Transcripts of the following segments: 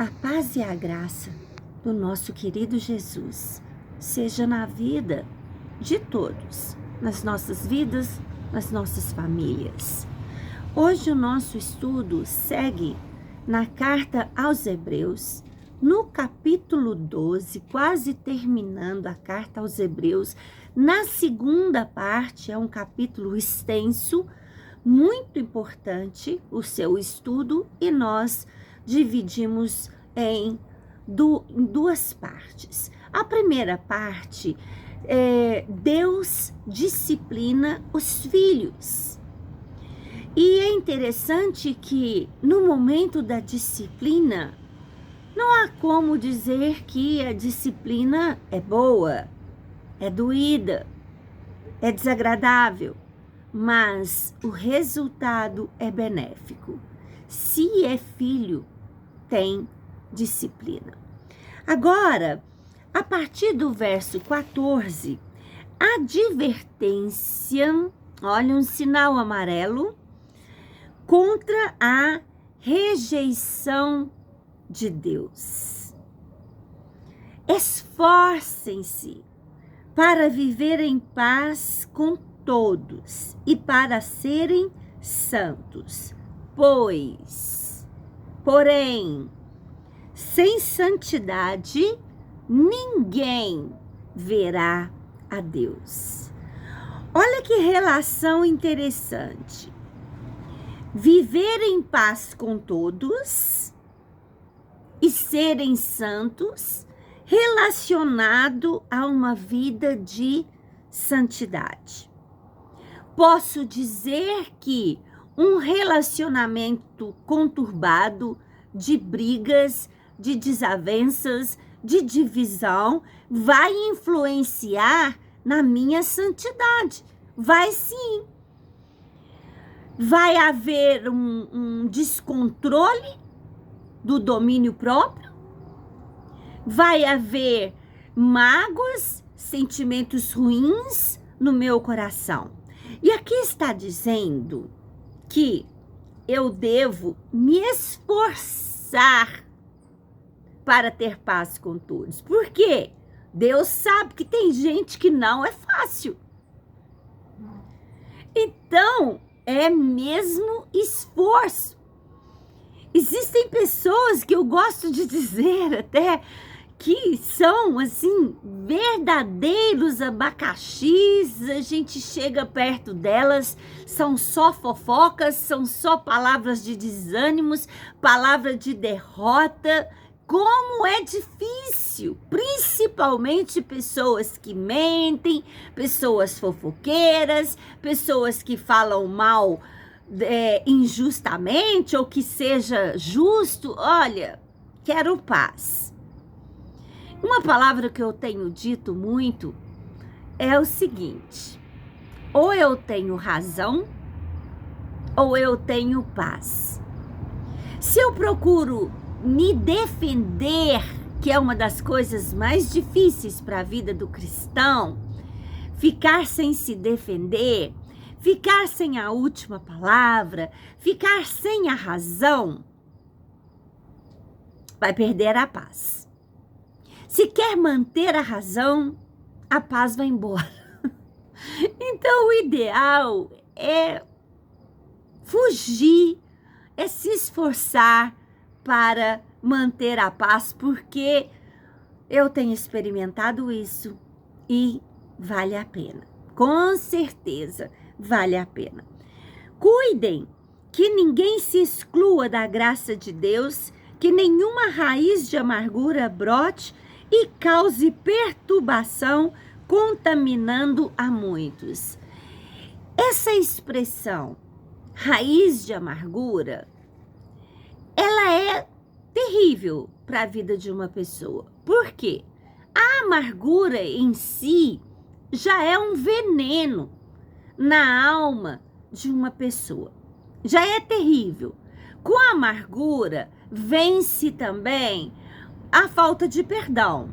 A paz e a graça do nosso querido Jesus seja na vida de todos, nas nossas vidas, nas nossas famílias. Hoje o nosso estudo segue na carta aos Hebreus, no capítulo 12, quase terminando a carta aos Hebreus. Na segunda parte, é um capítulo extenso, muito importante o seu estudo, e nós dividimos em duas partes. A primeira parte é Deus disciplina os filhos. E é interessante que no momento da disciplina, não há como dizer que a disciplina é boa, é doída, é desagradável, mas o resultado é benéfico. Se é filho, tem disciplina. Agora, a partir do verso 14, a advertência, olha, um sinal amarelo, contra a rejeição de Deus. Esforcem-se para viver em paz com todos e para serem santos, porém, sem santidade, ninguém verá a Deus. Olha que relação interessante. Viver em paz com todos e serem santos, relacionado a uma vida de santidade. Posso dizer que um relacionamento conturbado, de brigas, de desavenças, de divisão, vai influenciar na minha santidade. Vai sim. Vai haver um descontrole do domínio próprio, vai haver mágoas, sentimentos ruins no meu coração. E aqui está dizendo que eu devo me esforçar para ter paz com todos. Por quê? Deus sabe que tem gente que não é fácil. Então, é mesmo esforço. Existem pessoas que eu gosto de dizer até que são, assim, verdadeiros abacaxis. A gente chega perto delas, são só fofocas, são só palavras de desânimos, palavra de derrota. Como é difícil, principalmente pessoas que mentem, pessoas fofoqueiras, pessoas que falam mal injustamente ou que seja justo. Olha, quero paz. Uma palavra que eu tenho dito muito é o seguinte: ou eu tenho razão ou eu tenho paz. Se eu procuro me defender, que é uma das coisas mais difíceis para a vida do cristão, ficar sem se defender, ficar sem a última palavra, ficar sem a razão, vai perder a paz. Se quer manter a razão, a paz vai embora. Então, o ideal é fugir, é se esforçar para manter a paz, porque eu tenho experimentado isso e vale a pena. Com certeza vale a pena. Cuidem que ninguém se exclua da graça de Deus, que nenhuma raiz de amargura brote e cause perturbação, contaminando a muitos. Essa expressão, raiz de amargura, ela é terrível para a vida de uma pessoa. Por quê? A amargura em si já é um veneno na alma de uma pessoa. Já é terrível. Com a amargura, vence também a falta de perdão.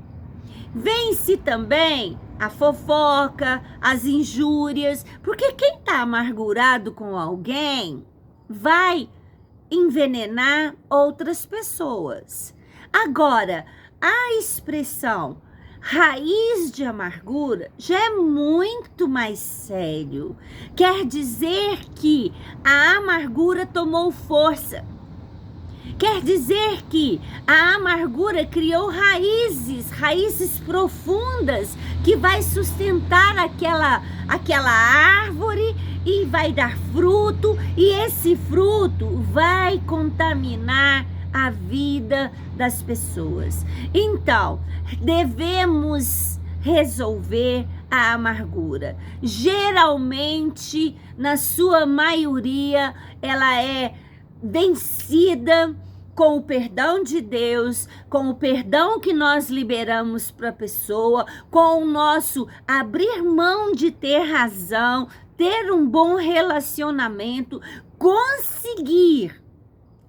Vence também a fofoca, as injúrias, porque quem está amargurado com alguém vai envenenar outras pessoas. Agora, a expressão raiz de amargura já é muito mais sério. Quer dizer que a amargura tomou força. Quer dizer que a amargura criou raízes profundas que vai sustentar aquela árvore e vai dar fruto, e esse fruto vai contaminar a vida das pessoas. Então, devemos resolver a amargura. Geralmente, na sua maioria, ela é vencida com o perdão de Deus, com o perdão que nós liberamos para a pessoa, com o nosso abrir mão de ter razão, ter um bom relacionamento, conseguir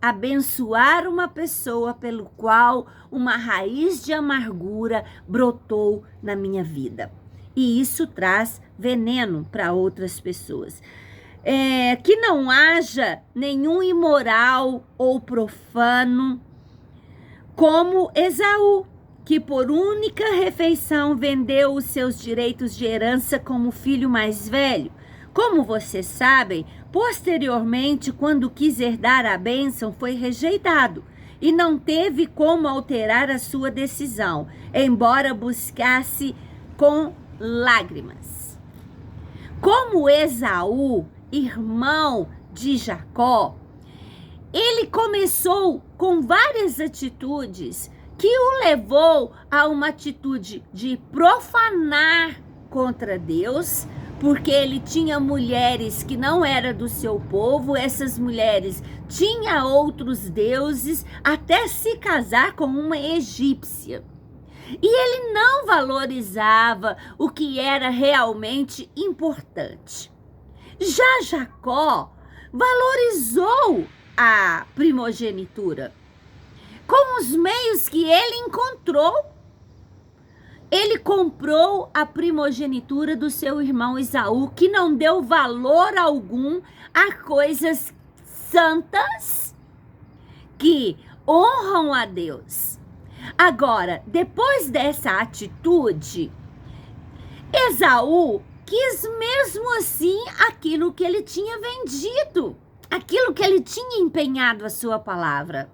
abençoar uma pessoa pelo qual uma raiz de amargura brotou na minha vida. E isso traz veneno para outras pessoas. Que não haja nenhum imoral ou profano, como Esaú, que por única refeição vendeu os seus direitos de herança como filho mais velho. Como vocês sabem, posteriormente, quando quis herdar a bênção, foi rejeitado e não teve como alterar a sua decisão, embora buscasse com lágrimas. Como Esaú, irmão de Jacó, ele começou com várias atitudes que o levou a uma atitude de profanar contra Deus, porque ele tinha mulheres que não eram do seu povo, essas mulheres tinham outros deuses, até se casar com uma egípcia. E ele não valorizava o que era realmente importante. Já Jacó valorizou a primogenitura. Com os meios que ele encontrou, ele comprou a primogenitura do seu irmão Esaú, que não deu valor algum a coisas santas que honram a Deus. Agora, depois dessa atitude, Esaú quis mesmo assim aquilo que ele tinha vendido, aquilo que ele tinha empenhado a sua palavra.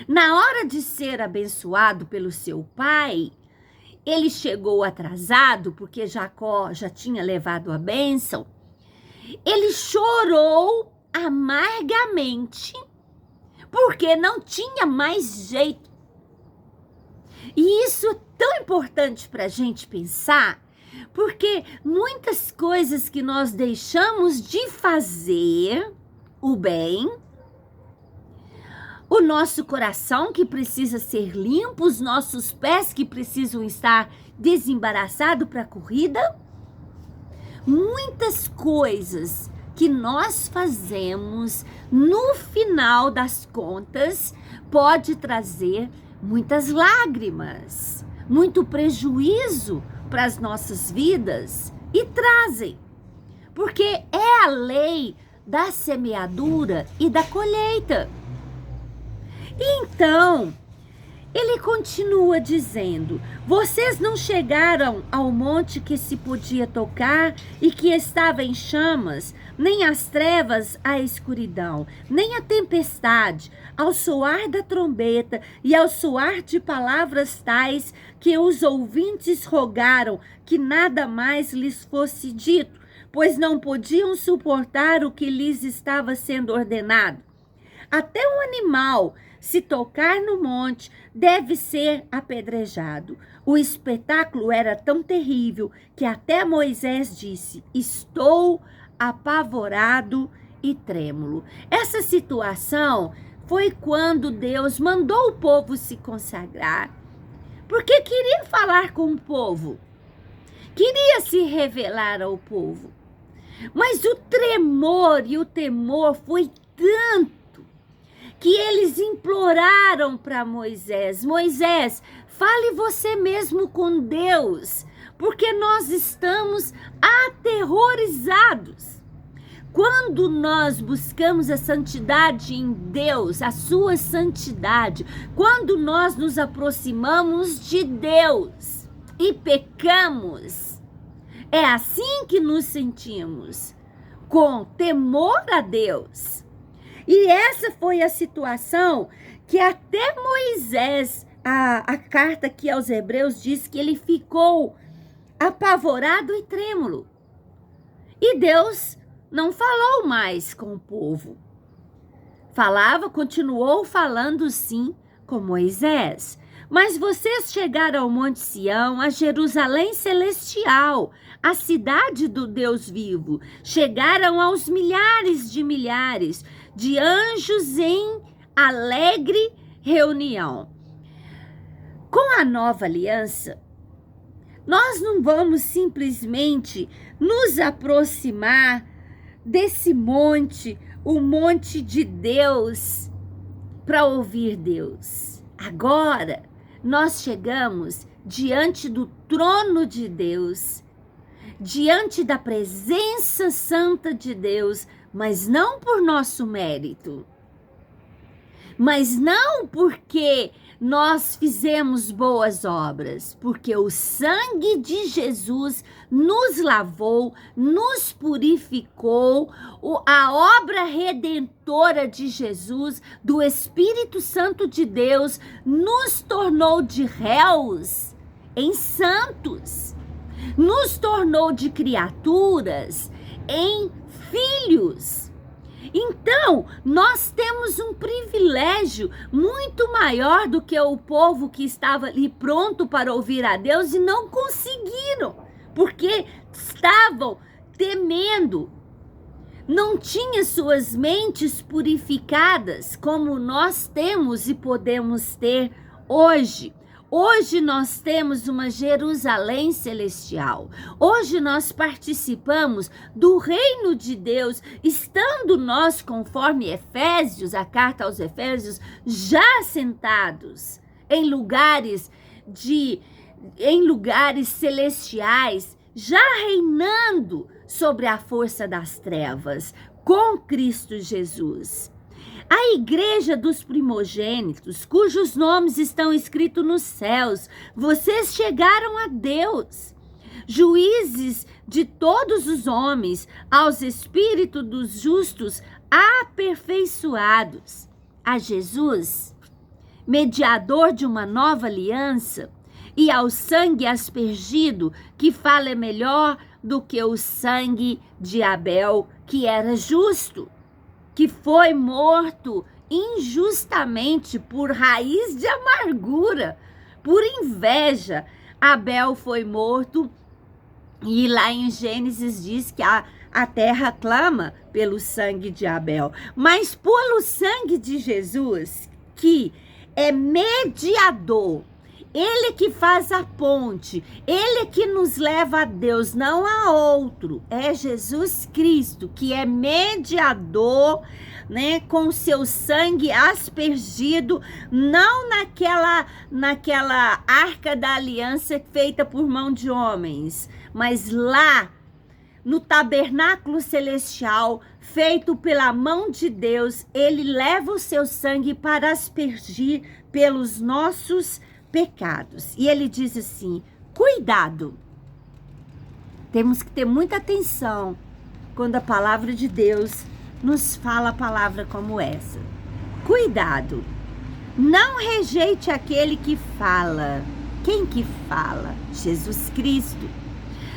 Na hora de ser abençoado pelo seu pai, ele chegou atrasado, porque Jacó já tinha levado a bênção. Ele chorou amargamente, porque não tinha mais jeito. E isso é tão importante para a gente pensar, porque muitas coisas que nós deixamos de fazer o bem, o nosso coração que precisa ser limpo, os nossos pés que precisam estar desembaraçados para a corrida, muitas coisas que nós fazemos no final das contas pode trazer muitas lágrimas, muito prejuízo para as nossas vidas, e trazem, porque é a lei da semeadura e da colheita. Então, ele continua dizendo: vocês não chegaram ao monte que se podia tocar e que estava em chamas, nem as trevas à escuridão, nem a tempestade, ao soar da trombeta e ao soar de palavras tais que os ouvintes rogaram que nada mais lhes fosse dito, pois não podiam suportar o que lhes estava sendo ordenado. Até um animal, se tocar no monte, deve ser apedrejado. O espetáculo era tão terrível que até Moisés disse: estou apavorado e trêmulo. Essa situação foi quando Deus mandou o povo se consagrar, porque queria falar com o povo, queria se revelar ao povo. Mas o tremor e o temor foi tanto que eles imploraram para Moisés: Moisés, fale você mesmo com Deus, porque nós estamos aterrorizados. Quando nós buscamos a santidade em Deus, a sua santidade, quando nós nos aproximamos de Deus e pecamos, é assim que nos sentimos, com temor a Deus. E essa foi a situação que até Moisés, a carta aqui aos Hebreus diz que ele ficou apavorado e trêmulo. E Deus não falou mais com o povo. Continuou falando sim com Moisés. Mas vocês chegaram ao Monte Sião, a Jerusalém celestial, a cidade do Deus vivo. Chegaram aos milhares de anjos em alegre reunião. Com a nova aliança, nós não vamos simplesmente nos aproximar desse monte, o monte de Deus, para ouvir Deus. Agora, nós chegamos diante do trono de Deus, diante da presença santa de Deus, mas não por nosso mérito, mas não porque nós fizemos boas obras, porque o sangue de Jesus nos lavou, nos purificou, a obra redentora de Jesus, do Espírito Santo de Deus, nos tornou de réus em santos, nos tornou de criaturas em filhos. Então, nós temos um privilégio muito maior do que o povo que estava ali pronto para ouvir a Deus e não conseguiram, porque estavam temendo, não tinham suas mentes purificadas como nós temos e podemos ter hoje. Hoje nós temos uma Jerusalém celestial. Hoje nós participamos do reino de Deus, estando nós, conforme Efésios, a carta aos Efésios, já sentados em lugares celestiais, já reinando sobre a força das trevas, com Cristo Jesus. A igreja dos primogênitos, cujos nomes estão escritos nos céus, vocês chegaram a Deus, juízes de todos os homens, aos espíritos dos justos aperfeiçoados, a Jesus, mediador de uma nova aliança, e ao sangue aspergido, que fala melhor do que o sangue de Abel, que era justo, que foi morto injustamente por raiz de amargura, por inveja. Abel foi morto e lá em Gênesis diz que a terra clama pelo sangue de Abel. Mas pelo sangue de Jesus, que é mediador, ele que faz a ponte, ele que nos leva a Deus, não a outro. É Jesus Cristo que é mediador, né, com seu sangue aspergido, não naquela arca da aliança feita por mão de homens, mas lá no tabernáculo celestial, feito pela mão de Deus, ele leva o seu sangue para aspergir pelos nossos pecados. E ele diz assim: cuidado. Temos que ter muita atenção quando a palavra de Deus nos fala a palavra como essa. Cuidado. Não rejeite aquele que fala. Quem que fala? Jesus Cristo.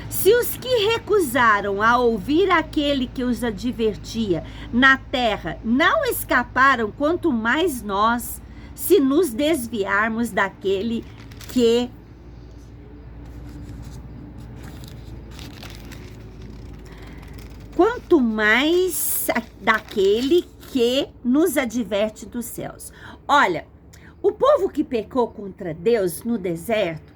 Se os que recusaram a ouvir aquele que os advertia na terra não escaparam, quanto mais nós, se nos desviarmos daquele que quanto mais daquele que nos adverte dos céus. Olha, o povo que pecou contra Deus no deserto,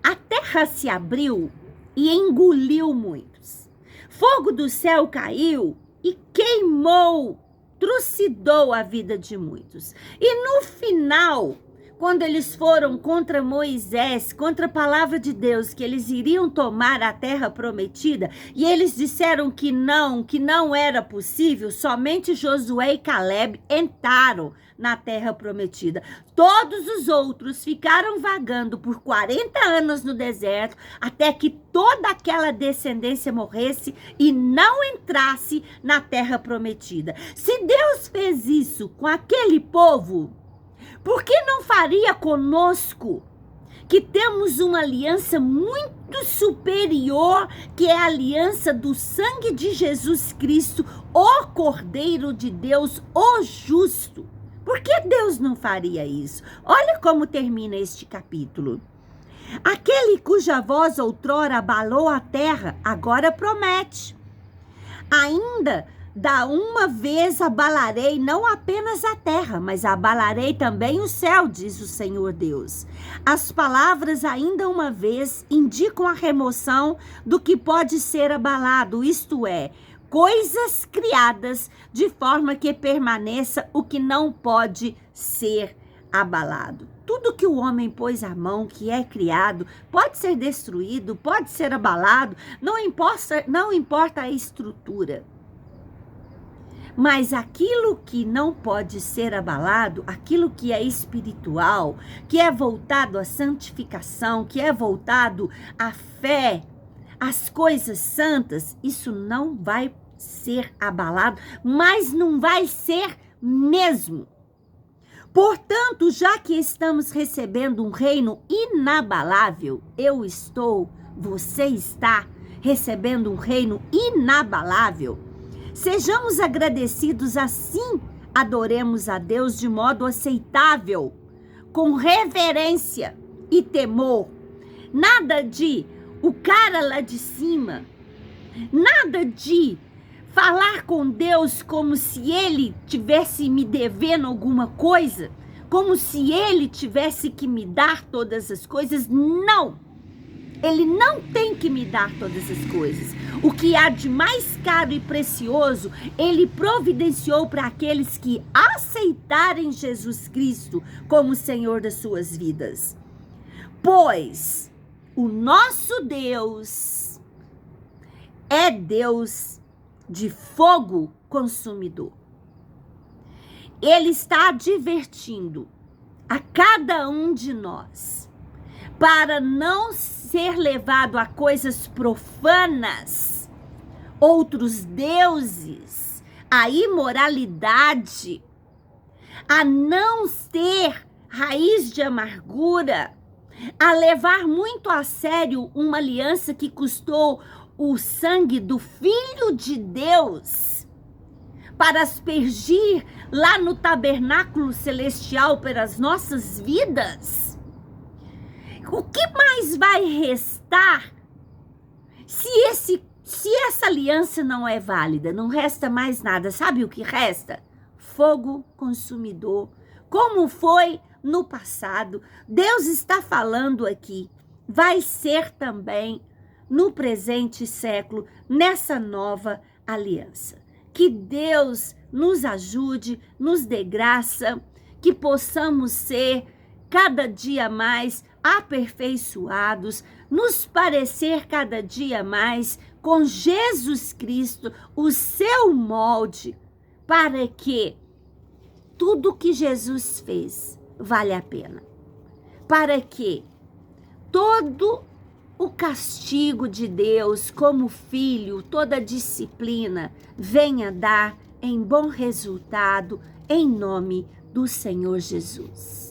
a terra se abriu e engoliu muitos. Fogo do céu caiu e queimou, trucidou a vida de muitos. E no final, quando eles foram contra Moisés, contra a palavra de Deus, que eles iriam tomar a terra prometida, e eles disseram que não era possível, somente Josué e Caleb entraram na terra prometida. Todos os outros ficaram vagando por 40 anos no deserto, até que toda aquela descendência morresse e não entrasse na terra prometida. Se Deus fez isso com aquele povo, por que não faria conosco, que temos uma aliança muito superior, que é a aliança do sangue de Jesus Cristo, o Cordeiro de Deus, o justo? Por que Deus não faria isso? Olha como termina este capítulo. Aquele cuja voz outrora abalou a terra, agora promete. Ainda da uma vez abalarei não apenas a terra, mas abalarei também o céu, diz o Senhor Deus. As palavras ainda uma vez indicam a remoção do que pode ser abalado, isto é, coisas criadas de forma que permaneça o que não pode ser abalado. Tudo que o homem pôs à mão, que é criado, pode ser destruído, pode ser abalado, não importa a estrutura. Mas aquilo que não pode ser abalado, aquilo que é espiritual, que é voltado à santificação, que é voltado à fé, às coisas santas, isso não vai ser abalado, mas não vai ser mesmo. Portanto, já que estamos recebendo um reino inabalável, você está recebendo um reino inabalável. Sejamos agradecidos, assim adoremos a Deus de modo aceitável, com reverência e temor. Nada de o cara lá de cima, nada de falar com Deus como se ele tivesse me devendo alguma coisa, como se ele tivesse que me dar todas as coisas. Não! Ele não tem que me dar todas as coisas. O que há de mais caro e precioso, ele providenciou para aqueles que aceitarem Jesus Cristo como Senhor das suas vidas. Pois o nosso Deus é Deus de fogo consumidor. Ele está advertindo a cada um de nós para não ser levado a coisas profanas, outros deuses, a imoralidade, a não ter raiz de amargura, a levar muito a sério uma aliança que custou o sangue do Filho de Deus para aspergir lá no tabernáculo celestial pelas nossas vidas. O que mais vai restar se essa aliança não é válida? Não resta mais nada. Sabe o que resta? Fogo consumidor, como foi no passado. Deus está falando aqui, vai ser também no presente século, nessa nova aliança. Que Deus nos ajude, nos dê graça, que possamos ser cada dia mais aperfeiçoados, nos parecer cada dia mais com Jesus Cristo, o seu molde, para que tudo que Jesus fez vale a pena. Para que todo o castigo de Deus como filho, toda a disciplina, venha dar em bom resultado, em nome do Senhor Jesus.